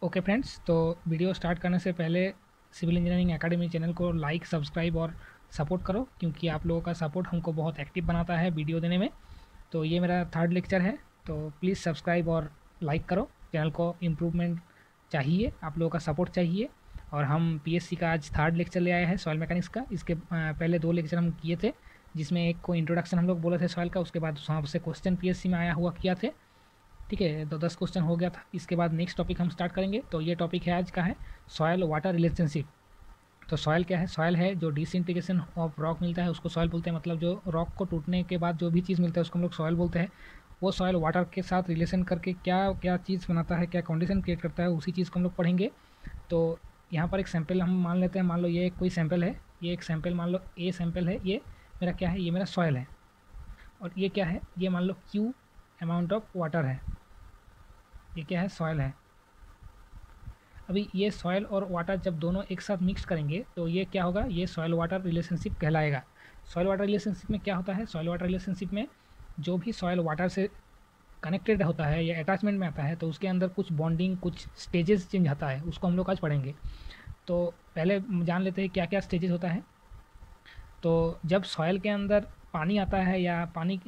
Okay friends, तो video start करने से पहले सिविल इंजीनियरिंग एकेडमी चैनल को लाइक, सब्सक्राइब और सपोर्ट करो, क्योंकि आप लोगों का सपोर्ट हमको बहुत एक्टिव बनाता है वीडियो देने में। तो ये मेरा थर्ड लेक्चर है, तो प्लीज़ सब्सक्राइब और लाइक करो। चैनल को इम्प्रूवमेंट चाहिए, आप लोगों का सपोर्ट चाहिए। और हम पीएससी का आज थर्ड लेक्चर ले आए हैं सॉइल मैकेनिक्स का। इसके पहले 2 लेक्चर हम किए थे, जिसमें एक को इंट्रोडक्शन हम लोग बोले थे सॉइल का, उसके बाद वहाँ से क्वेश्चन पीएससी में आया हुआ किया थे। ठीक है, तो 10 क्वेश्चन हो गया था। इसके बाद नेक्स्ट टॉपिक हम स्टार्ट करेंगे। तो ये टॉपिक है आज का है सॉयल वाटर रिलेशनशिप। तो सॉयल क्या है? सॉयल है जो डिसइंटीग्रेशन ऑफ रॉक मिलता है उसको सॉयल बोलते हैं। मतलब जो रॉक को टूटने के बाद जो भी चीज़ मिलता है उसको हम लोग सॉयल बोलते हैं। वो सॉयल वाटर के साथ रिलेशन करके क्या क्या चीज़ बनाता है, क्या कंडीशन क्रिएट करता है, उसी चीज़ को हम लोग पढ़ेंगे। तो यहाँ पर एक सैंपल हम मान लेते हैं। मान लो ये कोई सैंपल है, ये एक सैंपल मान लो ए सैंपल है। ये मेरा क्या है? ये मेरा सॉयल है। और ये क्या है? ये मान लो क्यू अमाउंट ऑफ वाटर है। ये क्या है? सॉयल है। अभी ये सॉयल और वाटर जब दोनों एक साथ मिक्स करेंगे तो ये क्या होगा? ये सॉयल वाटर रिलेशनशिप कहलाएगा। सॉयल वाटर रिलेशनशिप में क्या होता है? सॉयल वाटर रिलेशनशिप में जो भी सॉयल वाटर से कनेक्टेड होता है या अटैचमेंट में आता है, तो उसके अंदर कुछ बॉन्डिंग, कुछ स्टेजेस चेंज आता है, उसको हम लोग आज पढ़ेंगे। तो पहले जान लेते हैं क्या क्या स्टेजेस होता है। तो जब सॉयल के अंदर पानी आता है या पानी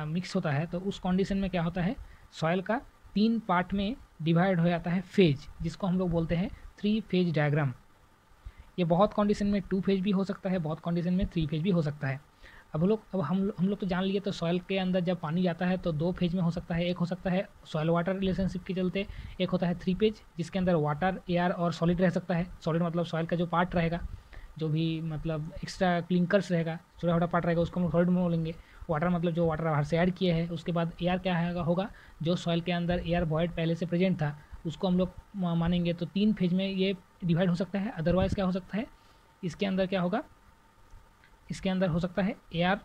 मिक्स होता है, तो उस कंडीशन में क्या होता है? सॉयल का 3 पार्ट में डिवाइड हो जाता है फेज, जिसको हम लोग बोलते हैं 3 फेज डायग्राम। ये बहुत कंडीशन में 2 फेज भी हो सकता है, बहुत कंडीशन में 3 फेज भी हो सकता है। अब हम लोग तो जान लिए। तो सॉयल के अंदर जब पानी जाता है तो 2 फेज में हो सकता है। एक हो सकता है सॉयल वाटर रिलेशनशिप के चलते, एक होता है 3 फेज, जिसके अंदर वाटर, एयर और सॉलिड रह सकता है। सॉलिड मतलब सॉयल का जो पार्ट रहेगा, जो भी मतलब एक्स्ट्रा क्लिंकर्स रहेगा, छोटा छोटा पार्ट रहेगा, उसको हम सॉलिड में बोलेंगे। वाटर मतलब जो वाटर बाहर से ऐड किए हैं। उसके बाद एयर क्या होगा? जो सॉइल के अंदर एयर वॉइड पहले से प्रेजेंट था, उसको हम लोग मानेंगे। तो 3 फेज में ये डिवाइड हो सकता है। अदरवाइज़ क्या हो सकता है? इसके अंदर क्या होगा? इसके अंदर हो सकता है एयर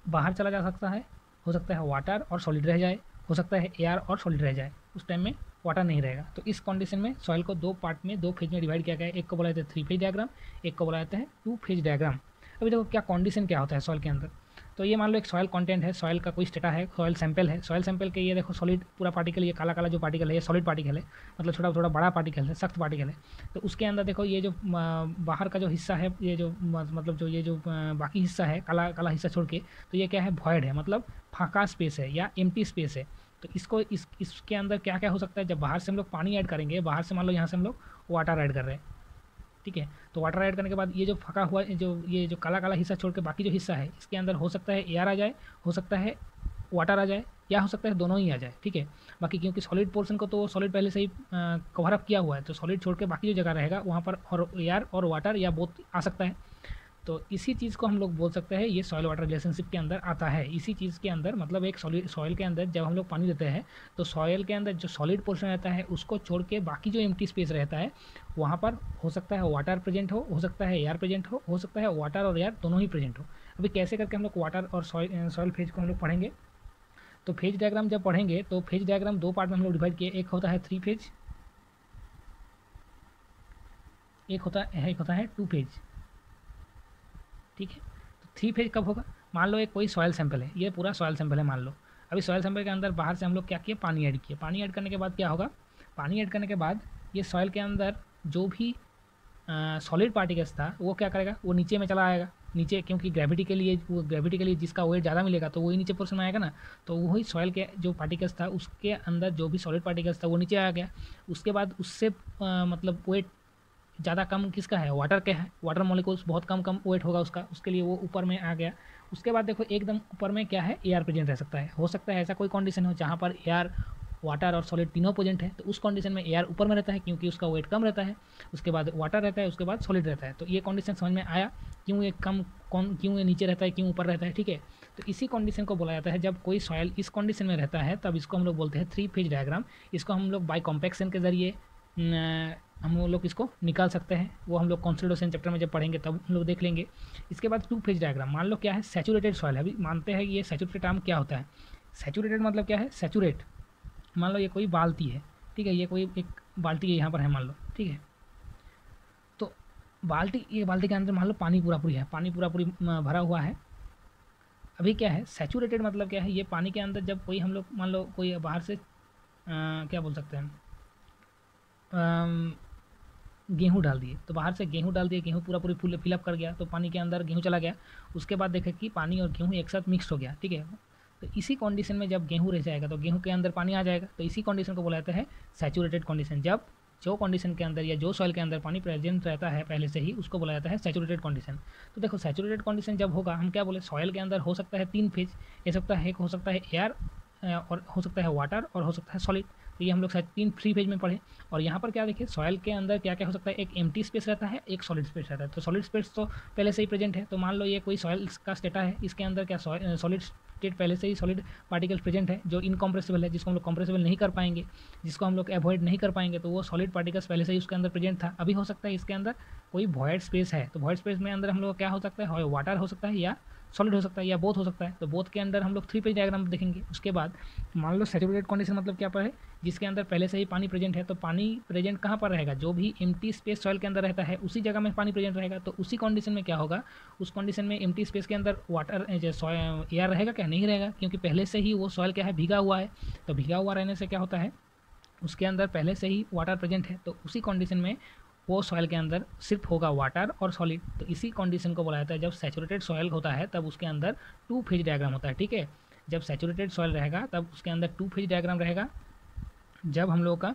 बाहर चला जा सकता है, हो सकता है वाटर और सॉलिड रह जाए, हो सकता है एयर और सॉलिड रह जाए। उस टाइम में वाटर नहीं रहेगा। तो इस कंडीशन में सॉइल को 2 पार्ट में, 2 फेज में डिवाइड किया गया है। एक को बोला जाता है 3 फेज डायग्राम, एक को बोला जाता है 2 फेज डायग्राम। अभी देखो क्या कंडीशन क्या होता है सॉइल के अंदर। तो ये मान लो एक सॉइल कंटेंट है, सॉइल का कोई स्टेटा है, सॉइल सैंपल है। सॉइल सैंपल के ये देखो सॉलिड पूरा पार्टिकल, ये काला काला जो पार्टिकल है ये सॉलिड पार्टिकल है, मतलब छोटा थोड़ा बड़ा पार्टिकल है, सख्त पार्टिकल है। तो उसके अंदर देखो ये जो बाहर का जो हिस्सा है, ये जो मतलब जो ये जो बाकी हिस्सा है काला काला हिस्सा छोड़ के, तो ये क्या है? वॉइड है, मतलब फाँका स्पेस है या एम्प्टी स्पेस है। तो इसके अंदर क्या क्या हो सकता है? जब बाहर से हम लोग पानी ऐड करेंगे, बाहर से मान लो यहाँ से हम लोग वाटर ऐड कर रहे हैं, ठीक है। तो वाटर ऐड करने के बाद ये जो फंका हुआ, ये जो काला काला हिस्सा छोड़ के बाकी जो हिस्सा है, इसके अंदर हो सकता है एयर आ जाए, हो सकता है वाटर आ जाए, या हो सकता है दोनों ही आ जाए, ठीक है। बाकी क्योंकि सॉलिड पोर्शन को तो सॉलिड पहले से ही कवर अप किया हुआ है, तो सॉलिड छोड़ के बाकी जो जगह रहेगा वहाँ पर और एयर और वाटर या बोथ आ सकता है। तो इसी चीज़ को हम लोग बोल सकते हैं ये सॉइल वाटर रिलेशनशिप के अंदर आता है। इसी चीज़ के अंदर मतलब एक सॉइल के अंदर जब हम लोग पानी देते हैं, तो सॉइल के अंदर जो सॉलिड पोर्शन रहता है उसको छोड़ के बाकी जो एम्प्टी स्पेस रहता है, वहाँ पर हो सकता है वाटर प्रेजेंट हो सकता है एयर प्रेजेंट हो सकता है वाटर और एयर दोनों ही प्रेजेंट हो। अभी कैसे करके हम लोग वाटर और सॉइल फेज को हम लोग पढ़ेंगे। तो फेज डायग्राम जब पढ़ेंगे तो फेज डायग्राम 2 पार्ट में हम लोग डिवाइड किए। एक होता है 3 फेज, एक होता है 2 फेज, ठीक है। तो 3 फेज कब होगा? मान लो एक कोई सॉयल सैंपल है, ये पूरा सॉयल सैंपल है मान लो। अभी सॉयल सैंपल के अंदर बाहर से हम लोग क्या किए? पानी ऐड किए। पानी ऐड करने के बाद क्या होगा? पानी ऐड करने के बाद ये सॉयल के अंदर जो भी सॉलिड पार्टिकल्स था वो क्या करेगा? वो नीचे में चला आएगा नीचे, क्योंकि ग्रेविटी के लिए जिसका वेट ज़्यादा मिलेगा तो वही नीचे पोर्शन में आएगा ना। तो वही सॉयल के जो पार्टिकल्स था उसके अंदर जो भी सॉलिड पार्टिकल्स था वो नीचे आ गया। उसके बाद उससे मतलब वेट ज़्यादा कम किसका है? वाटर का है। वाटर मॉलिक्यूल्स बहुत कम वेट होगा उसका, उसके लिए वो ऊपर में आ गया। उसके बाद देखो एकदम ऊपर में क्या है? एयर प्रेजेंट रह सकता है। हो सकता है ऐसा कोई कंडीशन हो जहाँ पर एयर, वाटर और सॉलिड तीनों प्रेजेंट है, तो उस कंडीशन में एयर ऊपर में रहता है क्योंकि उसका वेट कम रहता है। उसके बाद वाटर रहता है, उसके बाद सॉलिड रहता है। तो ये कंडीशन समझ में आया क्यों ये क्यों ये नीचे रहता है, क्यों ऊपर रहता है, ठीक है। तो इसी कंडीशन को बोला जाता है जब कोई सॉयल इस कंडीशन में रहता है, तब इसको हम लोग बोलते हैं 3 फेज डायग्राम। इसको हम लोग बाय कॉम्पैक्शन के जरिए हम लोग इसको निकाल सकते हैं। वो हम लोग कॉन्सोलिडेशन चैप्टर में जब पढ़ेंगे तब हम लोग देख लेंगे। इसके बाद 2 फेज डायग्राम। मान लो क्या है? सैचुरेटेड सॉइल है। अभी मानते हैं कि ये सैचुरेटेड टर्म क्या होता है? सैचुरेटेड मतलब क्या है? सैचुरेट, मान लो ये कोई बाल्टी है, ठीक है। ये कोई एक बाल्टी है यहाँ पर है मान लो, ठीक है। तो ये बाल्टी के अंदर मान लो पानी पूरा पूरी भरा हुआ है। अभी क्या है? सैचुरेटेड मतलब क्या है? ये पानी के अंदर जब कोई हम लोग मान लो कोई बाहर से क्या बोल सकते हैं, गेहूँ डाल दिए, तो बाहर से गेहूँ डाल दिए, गेहूँ पूरा पूरी फुल फिलअप कर गया, तो पानी के अंदर गेहूँ चला गया। उसके बाद देखें कि पानी और गेहूँ एक साथ मिक्स हो गया, ठीक है। तो इसी कंडीशन में जब गेहूँ रह जाएगा तो गेहूँ के अंदर पानी आ जाएगा, तो इसी कंडीशन को बोला जाता है सैचुरेटेड कंडीशन। जब जो कंडीशन के अंदर या जो सॉइल के अंदर पानी प्रेजेंट रहता है पहले से ही, उसको बोला जाता है सैचुरेटेड कंडीशन। तो देखो सैचुरेटेड कंडीशन जब होगा, हम क्या बोले, सॉइल के अंदर हो सकता है 3 फेज, हो सकता है, एक हो सकता है एयर, और हो सकता है वाटर, और हो सकता है सॉलिड। तो ये हम लोग शायद 3 फ्री पेज में पढ़े। और यहाँ पर क्या देखिए, सॉइल के अंदर क्या क्या हो सकता है, एक एम्प्टी स्पेस रहता है, एक सॉलिड स्पेस रहता है। तो सॉलिड स्पेस तो पहले से ही प्रेजेंट है, तो मान लो ये कोई सॉइल का स्टेटा है, इसके अंदर क्या सॉलिड स्टेट पहले से ही सॉलिड पार्टिकल्स प्रेजेंट है, जो इनकम्प्रेसिबल है, जिसको हम लोग कंप्रेसिबल नहीं कर पाएंगे, जिसको हम लोग अवॉइड नहीं कर पाएंगे, तो वो सॉलिड पार्टिकल्स पहले से ही उसके अंदर प्रेजेंट था। अभी हो सकता है इसके अंदर कोई वॉइड स्पेस है, तो वॉइड स्पेस में अंदर हम लोग क्या हो सकता है, वाटर हो सकता है या सॉलिड हो सकता है या बोथ हो सकता है। तो बोथ के अंदर हम लोग 3 पेज डायग्राम देखेंगे। उसके बाद मान लो सैचुरेटेड कंडीशन मतलब क्या पर है, जिसके अंदर पहले से ही पानी प्रेजेंट है। तो पानी प्रेजेंट कहाँ पर रहेगा, जो भी एम्प्टी स्पेस सॉइल के अंदर रहता है उसी जगह में पानी प्रेजेंट रहेगा। तो उसी कंडीशन में क्या होगा, उस कंडीशन में एम्प्टी स्पेस के अंदर वाटर एयर रहेगा क्या, नहीं रहेगा, क्योंकि पहले से ही वो सॉइल क्या है, भीगा हुआ है। तो भीगा हुआ रहने से क्या होता है, उसके अंदर पहले से ही वाटर प्रेजेंट है। तो उसी कंडीशन में वो सॉइल के अंदर सिर्फ होगा वाटर और सॉलिड। तो इसी कंडीशन को बोला जाता है, जब सैचुरेटेड सॉइल होता है तब उसके अंदर 2 फेज डायग्राम होता है, ठीक है। जब सैचुरेटेड सॉइल रहेगा तब उसके अंदर 2 फेज डायग्राम रहेगा। जब हम लोग का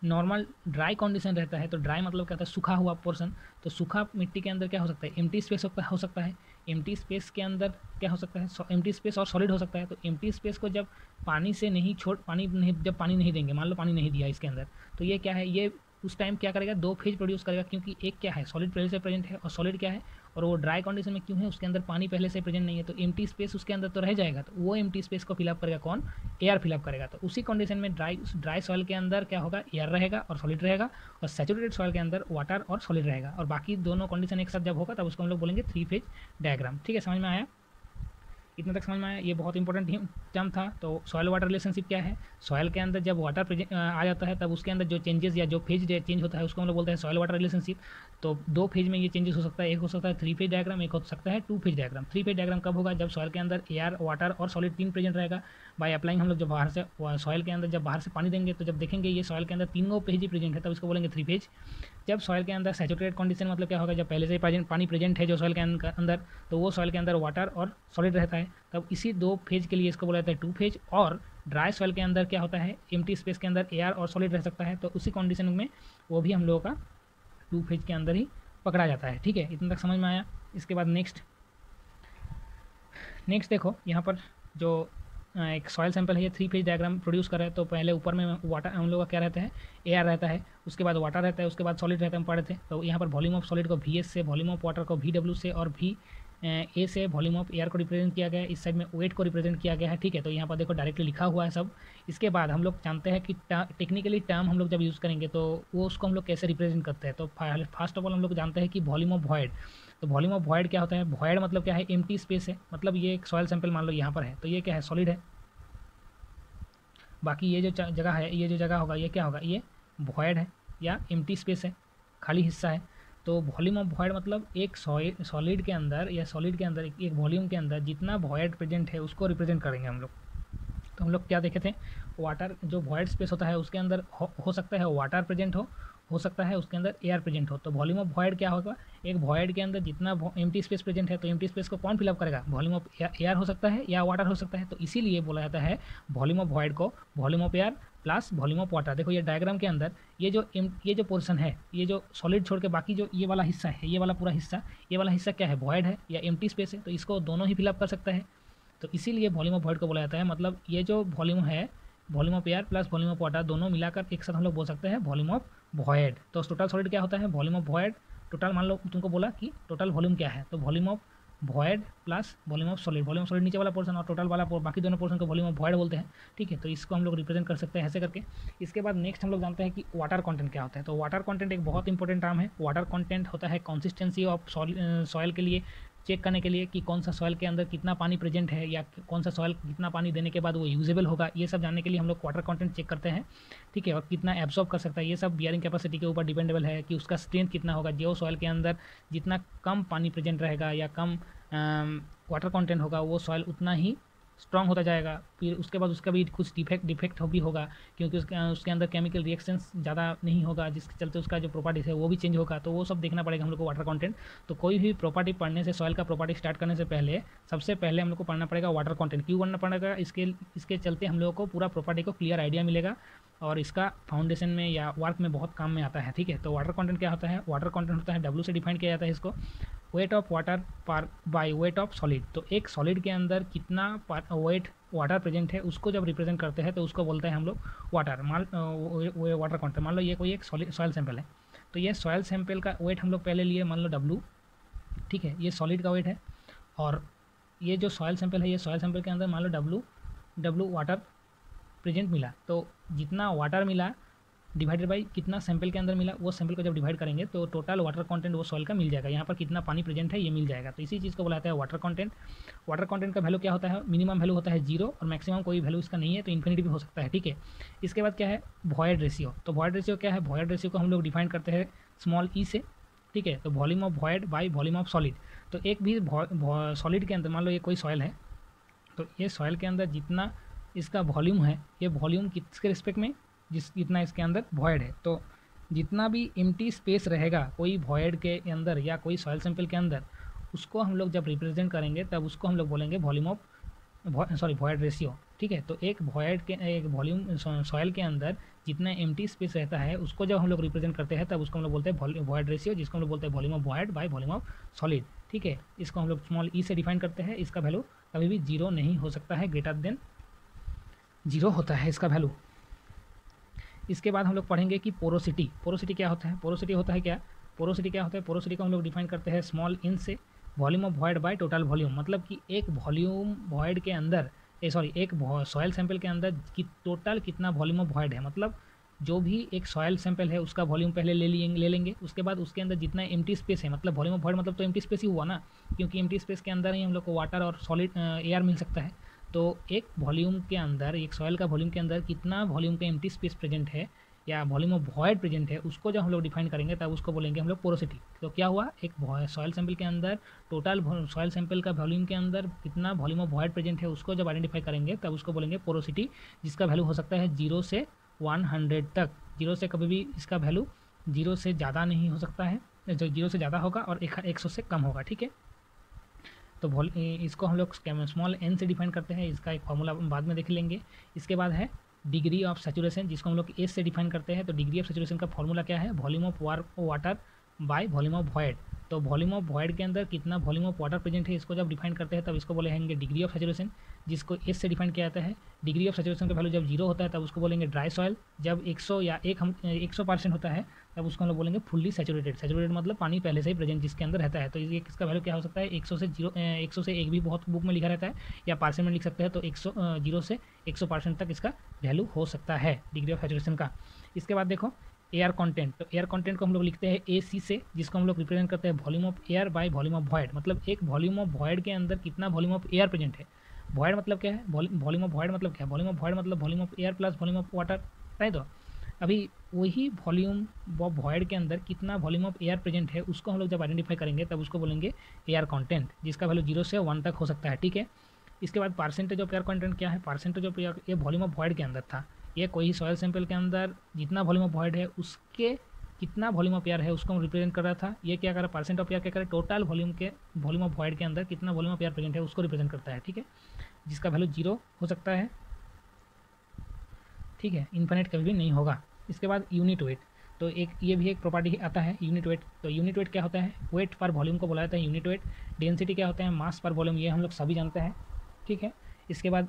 नॉर्मल ड्राई कंडीशन रहता है, तो ड्राई मतलब क्या होता है, सूखा हुआ पोर्शन। तो सूखा मिट्टी के अंदर क्या हो सकता है, एम्प्टी स्पेस हो सकता है। एम्प्टी स्पेस के अंदर क्या हो सकता है, एम्प्टी स्पेस और सॉलिड हो सकता है। तो एम्प्टी स्पेस को जब पानी से नहीं जब पानी नहीं देंगे, मान लो पानी नहीं दिया इसके अंदर, तो ये क्या है, ये उस टाइम क्या करेगा, 2 फेज प्रोड्यूस करेगा, क्योंकि एक क्या है, सॉलिड पहले से प्रेजेंट है, और सॉलिड क्या है, और वो ड्राई कंडीशन में क्यों है, उसके अंदर पानी पहले से प्रेजेंट नहीं है। तो एम्प्टी स्पेस उसके अंदर तो रह जाएगा, तो वो एम्प्टी स्पेस को फिलअप करेगा कौन, एयर फिलअप करेगा। तो उसी कंडीशन में ड्राई सॉइल के अंदर क्या होगा, एयर रहेगा और सॉलिड रहेगा, और सैचुरेटेड सॉइल के अंदर वाटर और सॉलिड रहेगा। और बाकी दोनों कंडीशन एक साथ जब होगा तब उसको हम लोग बोलेंगे 3 फेज डायग्राम, ठीक है। समझ में आया, इतना तक समझ में आया। ये बहुत इंपॉर्टेंट टर्म था। तो सॉयल वाटर रिलेशनशिप क्या है, सॉयल के अंदर जब वाटर आ जाता है तब उसके अंदर जो चेंजेस या जो फेज चेंज होता है उसको हम लोग बोलते हैं सॉयल वाटर रिलेशनशिप। तो 2 फेज में ये चेंजेस हो सकता है, एक हो सकता है 3 फेज डायग्राम, एक हो सकता है 2 फेज डायग्राम। 3 फेज डायग्राम कब होगा, जब सॉयल के अंदर एयर, वाटर और सॉलिड 3 प्रेजेंट रहेगा। बाय अप्लाइंग हम लोग जब बाहर से सॉयल के अंदर जब बाहर से पानी देंगे, तो जब देखेंगे ये सॉयल के अंदर 3 पेज ही प्रेजेंट है, तब इसको बोलेंगे 3 फेज। जब सॉयल के अंदर सैचुरेटेड कंडीशन मतलब क्या होगा, जब पहले से ही पानी प्रेजेंट है जो सॉयल के अंदर, तो वो सॉयल के अंदर वाटर और सॉलिड रहता है, तब इसी 2 फेज के लिए इसको बोला जाता है 2 फेज। और ड्राई सॉइल के अंदर क्या होता है, एम्प्टी स्पेस के अंदर एयर और सॉलिड रह सकता है, तो उसी कंडीशन में वो भी हम लोगों का 2 फेज के अंदर ही पकड़ा जाता है, ठीक है। इतना तक समझ में आया। इसके बाद नेक्स्ट देखो यहाँ पर जो एक सॉइल सैंपल है, ये 3 फेज डायग्राम प्रोड्यूस कर रहा है। तो पहले ऊपर में वाटर हम लोग का क्या रहता है, एयर रहता है, उसके बाद वाटर रहता है, उसके बाद सॉलिड रहता है, हम पढ़े थे। तो यहाँ पर वॉल्यूम ऑफ सॉलिड को VS से, वॉल्यूम ऑफ वाटर को VW से, और A से वॉल्यूम ऑफ एयर को रिप्रेजेंट किया गया है, इस साइड में वेट को रिप्रेजेंट किया गया है, ठीक है। तो यहाँ पर देखो डायरेक्टली लिखा हुआ है सब। इसके बाद हम लोग जानते हैं कि टेक्निकली टर्म हम लोग जब यूज़ करेंगे तो वो उसको हम लोग कैसे रिप्रेजेंट करते हैं। तो फर्स्ट ऑफ ऑल हम लोग जानते हैं कि वॉल्यूम ऑफ वॉइड। तो वॉल्यूम ऑफ वॉइड क्या होता है, वॉइड मतलब क्या है, एम्प्टी स्पेस है। मतलब ये एक सॉइल सैंपल मान लो यहाँ पर है, तो ये क्या है, सॉलिड है। बाकी ये जो जगह है, ये जो जगह होगा, ये क्या होगा, ये वॉइड है या एम्प्टी स्पेस है, खाली हिस्सा है। तो वॉल्यूम ऑफ वॉइड मतलब एक सॉलिड के अंदर या सॉलिड के अंदर एक वॉल्यूम के अंदर जितना वॉइड प्रेजेंट है उसको रिप्रेजेंट करेंगे हम लोग। तो हम लोग क्या देखे थे, वाटर जो वॉइड स्पेस होता है उसके अंदर हो सकता है वाटर प्रेजेंट हो सकता है उसके अंदर एयर प्रेजेंट हो। तो वॉल्यूम ऑफ वॉइड क्या होगा, एक वॉइड के अंदर जितना एम्प्टी स्पेस प्रेजेंट है, तो एम्प्टी स्पेस को कौन फिलअप करेगा, वॉल्यूम ऑफ एयर हो सकता है या वाटर हो सकता है। तो इसीलिए बोला जाता है वॉल्यूम ऑफ वॉइड को volume of air plus volume of water. देखो ये डायग्राम के अंदर ये जो पोर्शन है, ये जो सॉलिड छोड़ के बाकी जो ये वाला हिस्सा है, ये वाला पूरा हिस्सा, ये वाला हिस्सा क्या है, वॉइड है या एम्प्टी स्पेस है। तो इसको दोनों ही फिलअप कर सकता है। तो इसीलिए वॉल्यूम ऑफ वॉइड को बोला जाता है। मतलब ये जो वॉल्यूम है, volume of air plus volume of water दोनों मिलाकर एक साथ हम लोग बोल सकते हैं वॉल्यूम ऑफ वॉइड। तो टोटल सॉलिड क्या होता है, वॉल्यूम ऑफ वॉइड। टोटल मान लो तुमको बोला कि टोटल वॉल्यूम क्या है, तो volume of void plus volume of solid. Volume of solid नीचे वाला पोर्शन और टोटल वाला बाकी दोनों पोर्शन को वॉल्यूम ऑफ वॉइड बोलते हैं, ठीक है। तो इसको हम लोग रिप्रेजेंट कर सकते हैं ऐसे करके। इसके बाद नेक्स्ट हम लोग जानते हैं कि वाटर कंटेंट क्या होता है। तो वाटर कंटेंट एक बहुत इंपॉर्टेंट टर्म है। वाटर कंटेंट होता है कंसिस्टेंसी ऑफ सॉइल के लिए चेक करने के लिए कि कौन सा सॉइल के अंदर कितना पानी प्रेजेंट है या कौन सा सॉइल कितना पानी देने के बाद वो यूजेबल होगा। ये सब जानने के लिए हम लोग वाटर कंटेंट चेक करते हैं, ठीक है। और कितना एब्जॉर्ब कर सकता है, ये सब बियरिंग कैपेसिटी के ऊपर डिपेंडेबल है कि उसका स्ट्रेंथ कितना होगा। जो सॉइल के अंदर जितना कम पानी प्रेजेंट रहेगा या कम वाटर कंटेंट होगा, वो सॉइल उतना ही स्ट्रॉन्ग होता जाएगा, फिर उसके बाद उसका भी कुछ डिफेक्ट भी होगा, क्योंकि उसके अंदर केमिकल रिएक्शंस ज़्यादा नहीं होगा, जिसके चलते उसका जो प्रॉपर्टीज है वो भी चेंज होगा। तो वो सब देखना पड़ेगा हम लोग को वाटर कंटेंट। तो कोई भी प्रॉपर्टी पढ़ने से, सॉइल का प्रॉपर्टी स्टार्ट करने से पहले सबसे पहले हम लोग को पढ़ना पड़ेगा वाटर कंटेंट। क्यों पढ़ना पड़ेगा? इसके चलते हम लोगों को पूरा प्रॉपर्टी को क्लियर आइडिया मिलेगा और इसका फाउंडेशन में या वर्क में बहुत काम में आता है। ठीक है, तो वाटर कंटेंट क्या होता है? वाटर कंटेंट होता है, W से डिफाइन किया जाता है इसको, वेट ऑफ वाटर पर बाय वेट ऑफ सॉलिड। तो एक सॉलिड के अंदर कितना वेट वाटर प्रेजेंट है उसको जब रिप्रेजेंट करते हैं तो उसको बोलते हैं हम लोग वाटर। वाटर कंटेंट, मान लो ये कोई एक सॉइल सैंपल है, तो ये सॉइल सैंपल का वेट हम लोग पहले लिए, मान लो W। ठीक है, ये सॉलिड का वेट है, और ये जो सॉइल सैंपल है, ये सॉइल सैंपल के अंदर मान लो W वाटर प्रेजेंट मिला। तो जितना वाटर मिला डिवाइडेड बाई कितना सैंपल के अंदर मिला, वो सैंपल को जब डिवाइड करेंगे तो टोटल वाटर कंटेंट वो सॉइल का मिल जाएगा। यहाँ पर कितना पानी प्रेजेंट है ये मिल जाएगा। तो इसी चीज़ को बुलाता है वाटर कंटेंट। वाटर कंटेंट का वैल्यू क्या होता है? मिनिमम वैल्यू होता है 0 और मैक्सिमम कोई वैल्यू इसका नहीं है, तो इन्फिनिटी भी हो सकता है। ठीक है, इसके बाद क्या है? Void ratio. तो वॉइड रेशियो क्या है? वॉइड रेशियो को हम लोग डिफाइन करते हैं स्मॉल ई से। ठीक है, तो volume of void by volume of solid. तो एक भी सॉलिड के अंदर, मान लो ये कोई सॉइल है, तो ये सॉइल के अंदर जितना इसका वॉल्यूम है, ये वॉल्यूम किसके रिस्पेक्ट में? जितना इसके अंदर वॉइड है। तो जितना भी एम्प्टी स्पेस रहेगा कोई वॉइड के अंदर या कोई सॉइल सैंपल के अंदर, उसको हम लोग जब रिप्रेजेंट करेंगे तब उसको हम लोग बोलेंगे वॉल्यूम ऑफ वॉइड रेशियो। ठीक है, तो एक वॉल्यूम सॉइल के अंदर जितना एम्प्टी स्पेस रहता है उसको जब हम लोग रिप्रेजेंट करते हैं तब उसको हम लोग बोलते हैं वॉइड रेशियो, जिसको हम लोग बोलते हैं volume of void by volume of solid. ठीक है, इसको हम लोग स्मॉल ई से डिफाइन करते हैं। इसका वैल्यू कभी भी 0 नहीं हो सकता है, ग्रेटर देन 0 होता है इसका वैल्यू। इसके बाद हम लोग पढ़ेंगे कि पोरोसिटी। पोरोसिटी क्या होता है? पोरोसिटी होता है क्या? पोरोसिटी क्या होता है? पोरोसिटी को हम लोग डिफाइन करते हैं स्मॉल इन से, volume of void by total volume. मतलब कि एक वॉल्यूम वॉइड के अंदर एक सॉइल सैंपल के अंदर कि टोटल कितना वॉल्यूम ऑफ वॉइड है। मतलब जो भी एक सॉइल सैंपल है उसका वॉल्यूम पहले ले लेंगे, उसके बाद उसके अंदर जितना एम्प्टी स्पेस है, मतलब वॉल्यूम ऑफ वॉइड मतलब तो एम्प्टी स्पेस ही हुआ ना, क्योंकि एम्प्टी स्पेस के अंदर ही हम लोग को वाटर और सॉलिड एयर मिल सकता है। तो एक वॉल्यूम के अंदर, एक सॉइल का वॉल्यूम के अंदर कितना वॉल्यूम का एम्प्टी स्पेस प्रेजेंट है या वॉल्यूम ऑफ वॉइड प्रेजेंट है, उसको जब हम लोग डिफाइन करेंगे तब उसको बोलेंगे हम लोग पोरोसिटी। तो क्या हुआ? एक सॉइल सैंपल के अंदर टोटल सॉइल सैंपल का वॉल्यूम के अंदर कितना वॉल्यूम ऑफ वॉइड प्रेजेंट है उसको जब आइडेंटिफाई करेंगे तब उसको बोलेंगे पोरोसिटी, जिसका वैल्यू हो सकता है 0 से 100 तक। 0 से कभी भी इसका वैल्यू 0 से ज़्यादा नहीं हो सकता है, जो 0 से ज़्यादा होगा और 100 से कम होगा। ठीक है, तो इसको हम लोग स्मॉल n से डिफाइन करते हैं, इसका एक फार्मूला बाद में देख लेंगे। इसके बाद है डिग्री ऑफ सैचुरेशन, जिसको हम लोग एस से डिफाइन करते हैं। तो डिग्री ऑफ सैचुरेशन का फॉर्मूला क्या है? Volume of water by volume of void. तो वॉल्यूम ऑफ वॉइड के अंदर कितना वॉल्यूम ऑफ वाटर प्रेजेंट है इसको जब डिफाइन करते हैं तब इसको बोलेंगे डिग्री ऑफ सैचुरेशन, जिसको एस से डिफाइन किया जाता है। डिग्री ऑफ सैचुरेशन का वैल्यू जब 0 होता है तब उसको बोलेंगे ड्राई सॉइल। जब 100 या 100% होता है तब उसको हम लोग बोलेंगे फुल्ली सैचुरेटेड। सैचुरेटेड मतलब पानी पहले से ही प्रेजेंट जिसके अंदर रहता है। तो ये इसका वैल्यू क्या हो सकता है? 100 से 1 भी बहुत बुक में लिखा रहता है, या पार्सेंट में लिख सकते हैं। तो 0 से 100% तक इसका वैल्यू हो सकता है डिग्री ऑफ सैचुरेशन का। इसके बाद देखो एयर कंटेंट। तो एयर कंटेंट को हम लोग लिखते हैं AC से, जिसको हम लोग रिप्रेजेंट करते हैं volume of air by volume of void. मतलब एक वॉल्यूम ऑफ वॉइड के अंदर कितना वॉल्यूम ऑफ एयर प्रेजेंट है। वॉइड मतलब क्या है? वॉल्यूम ऑफ वॉइड मतलब क्या है? वॉल्यूम ऑफ वॉइड मतलब volume of air plus volume of water, right. तो अभी वही वॉल्यूम ऑफ वॉइड के अंदर कितना वॉल्यूम ऑफ एयर प्रेजेंट है उसको हम लोग जब आइडेंटिफाई करेंगे तब उसको बोलेंगे एयर कंटेंट, जिसका वैल्यू 0 से 1 तक हो सकता है। ठीक है, इसके बाद परसेंटेज ऑफ एयर कंटेंट क्या है? परसेंटेज ऑफ एयर, ये वॉल्यूम ऑफ वॉइड के अंदर था। ये कोई सॉइल सैंपल के अंदर जितना वॉल्यूम ऑफ वॉइड है उसके कितना वॉल्यूम ऑफ एयर है उसको हम रिप्रेजेंट कर रहा था। ये क्या कर रहा है? परसेंट ऑफ एयर क्या करे? टोटल वॉल्यूम ऑफ वॉइड के अंदर कितना वॉल्यूम ऑफ एयर प्रेजेंट है उसको रिप्रेजेंट करता है। ठीक है, जिसका वैल्यू 0 हो सकता है। ठीक है, इन्फिनिट कभी भी नहीं होगा। इसके बाद यूनिट वेट। तो ये भी एक प्रॉपर्टी आता है यूनिट वेट। तो यूनिट वेट क्या होता है? वेट पर वॉल्यूम को बोला जाता है यूनिट वेट। डेंसिटी क्या होता है? मास पर वॉल्यूम, ये हम लोग सभी जानते हैं। ठीक है, इसके बाद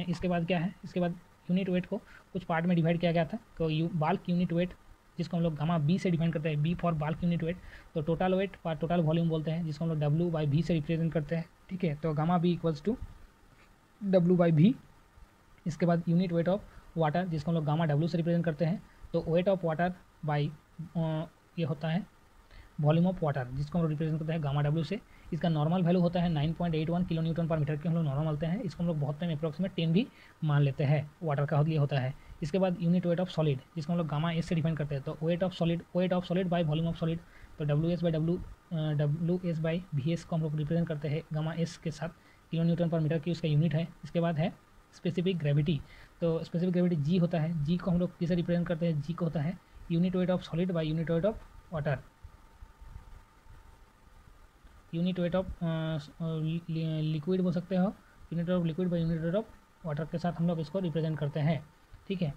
इसके बाद क्या है? इसके बाद यूनिट वेट को कुछ पार्ट में डिवाइड किया गया था। तो बाल्क यूनिट वेट, जिसको हम लोग गामा B से डिफाइन करते हैं, B for bulk unit weight. तो टोटल वेट पर टोटल वॉल्यूम बोलते हैं, जिसको हम लोग W/V से रिप्रेजेंट करते हैं। ठीक है, तो gamma B equals to W/V। इसके बाद यूनिट वेट ऑफ वाटर, जिसको हम लोग गामा W से रिप्रेजेंट करते हैं। तो वेट ऑफ वाटर बाई ये होता है वॉल्यूम ऑफ वाटर, जिसको हम लोग रिप्रेजेंट करते हैं गामा W से। इसका नॉर्मल वैल्यू होता है 9.81 किलो न्यूटन पर मीटर के हम लोग नॉर्मल मानते हैं। इसको हम लोग बहुत टाइम अप्रॉक्सीमेट 10 भी मान लेते हैं, वाटर का ये होता है। इसके बाद यूनिट वेट ऑफ सॉलिड, जिसको हम लोग गामा S से डिफाइन करते हैं। तो weight of solid by volume of solid. तो WS/VS को हम लोग रिप्रेजेंट करते हैं गामा S के साथ, किलो न्यूटन पर मीटर की उसका यूनिट है। इसके बाद है स्पेसिफिक ग्रेविटी। तो स्पेसिफिक ग्रेविटी जी होता है। जी को हम लोग किसे रिप्रेजेंट करते हैं? जी को होता है unit weight of solid by unit weight of water. Unit weight of liquid बोल सकते हो, unit of liquid by unit weight of water के साथ हम लोग इसको रिप्रेजेंट करते हैं। ठीक है।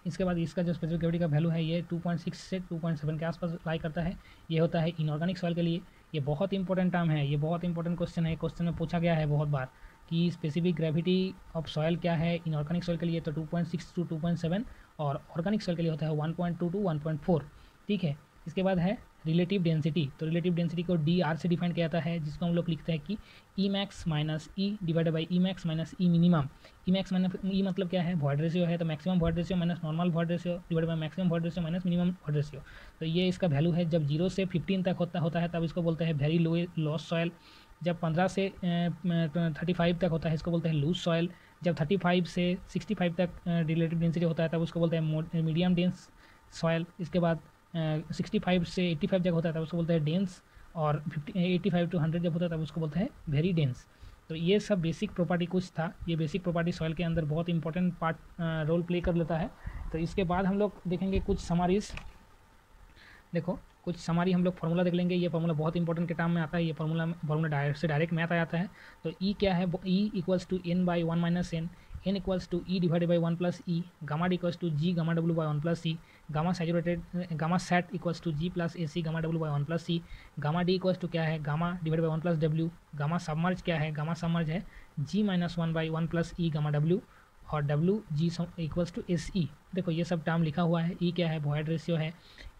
इसके बाद इसका जो स्पेसिफिक ग्रेविटी का वैल्यू है ये 2.6 से 2.7 के आसपास लाई करता है। ये होता है इनऑर्गेनिक सॉइल के लिए। ये बहुत इंपॉर्टेंट टर्म है, ये बहुत इंपॉर्टेंट क्वेश्चन है। क्वेश्चन में पूछा गया है बहुत बार कि स्पेसिफिक ग्रेविटी ऑफ सॉइल क्या है इनऑर्गेनिक सॉइल के लिए, तो 2.6 टू 2.7 और ऑर्गेनिक सॉइल के लिए होता है 1.2 टू 1.4। ठीक है। इसके बाद है रिलेटिव डेंसिटी। तो रिलेटिव डेंसिटी को डी आर से डिफाइन किया जाता है, जिसको हम लोग लिखते हैं कि e max minus e divided by e max minus e minimum. E max minus e मतलब क्या है? वॉइड रेशियो है, तो maximum void ratio minus normal void ratio divided by maximum void ratio minus minimum void ratio. तो ये इसका value है। जब 0 से 15 तक होता है तब इसको बोलते हैं वेरी लो लॉस सॉयल। जब 15 से 35 तक होता है इसको बोलते हैं लूज सॉयल। जब 35 से 65 तक रिलेटिव डेंसिटी होता है तब उसको बोलते हैं मीडियम डेंस सॉयल। इसके बाद 65 से 85 जब होता है तब उसको बोलते हैं डेंस, और 85 टू 100 जब होता है तब उसको बोलते हैं वेरी डेंस। तो ये सब बेसिक प्रॉपर्टी कुछ था। ये बेसिक प्रॉपर्टी सॉइल के अंदर बहुत इंपॉर्टेंट पार्ट रोल प्ले कर लेता है। तो इसके बाद हम लोग देखेंगे कुछ समरीज। देखो कुछ समरी हम लोग फार्मूला देख लेंगे। ये फार्मूला बहुत इंपॉर्टेंट के टर्म में आता है। ये फार्मूला डायरेक्ट मैथ आ जाता है। तो ई क्या है? E equals to n by 1 minus n, n equals to e divided by 1 plus e, gamma d equals to g gamma डब्ल्यू by 1 plus c, gamma saturated gamma set equals to g plus a c gamma डब्ल्यू by 1 plus c, gamma d equals to क्या है? Gamma divided by 1 plus डब्ल्यू, gamma submerge क्या है? Gamma submerge है g minus 1 by 1 plus e gamma डब्ल्यू, और डब्ल्यू g equals to s e. देखो ये सब टर्म लिखा हुआ है। ई क्या है? वॉइड रेशियो है।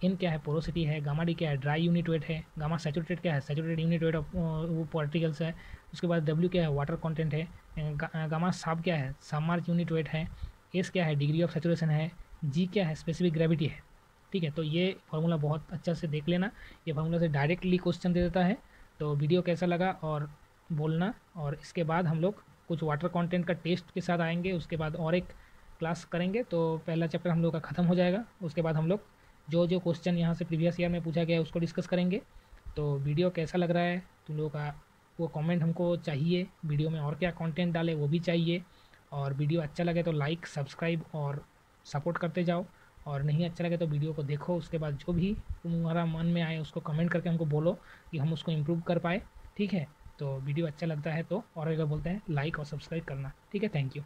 एन क्या है? पोरोसिटी है। गामा डी क्या है? ड्राई यूनिट वेट है। गामा सैचुरेटेड क्या है? सैचुरेटेड यूनिट वेट ऑफ वो पार्टिकल्स है। उसके बाद डब्ल्यू क्या है? वाटर कंटेंट है। गामा सब क्या है? सबमर्ज यूनिट वेट है। एस क्या है? डिग्री ऑफ सैचुरेशन है। जी क्या है? स्पेसिफिक ग्रेविटी है। ठीक है। तो ये फार्मूला बहुत अच्छा से देख लेना। ये फार्मूला से डायरेक्टली क्वेश्चन दे देता है। तो वीडियो कैसा लगा और बोलना। और इसके बाद हम लोग कुछ वाटर कंटेंट का टेस्ट के साथ आएंगे। उसके बाद और एक क्लास करेंगे तो पहला चैप्टर हम लोग का ख़त्म हो जाएगा। उसके बाद हम लोग जो जो क्वेश्चन यहाँ से प्रीवियस ईयर में पूछा गया है उसको डिस्कस करेंगे। तो वीडियो कैसा लग रहा है तुम लोगों का वो कमेंट हमको चाहिए। वीडियो में और क्या कंटेंट डाले वो भी चाहिए। और वीडियो अच्छा लगे तो लाइक सब्सक्राइब और सपोर्ट करते जाओ। और नहीं अच्छा लगे तो वीडियो को देखो। उसके बाद जो भी तुम्हारा मन में आए उसको कमेंट करके हमको बोलो कि हम उसको इम्प्रूव कर पाए। ठीक है। तो वीडियो अच्छा लगता है तो और अगर बोलते हैं लाइक और सब्सक्राइब करना। ठीक है। Thank you.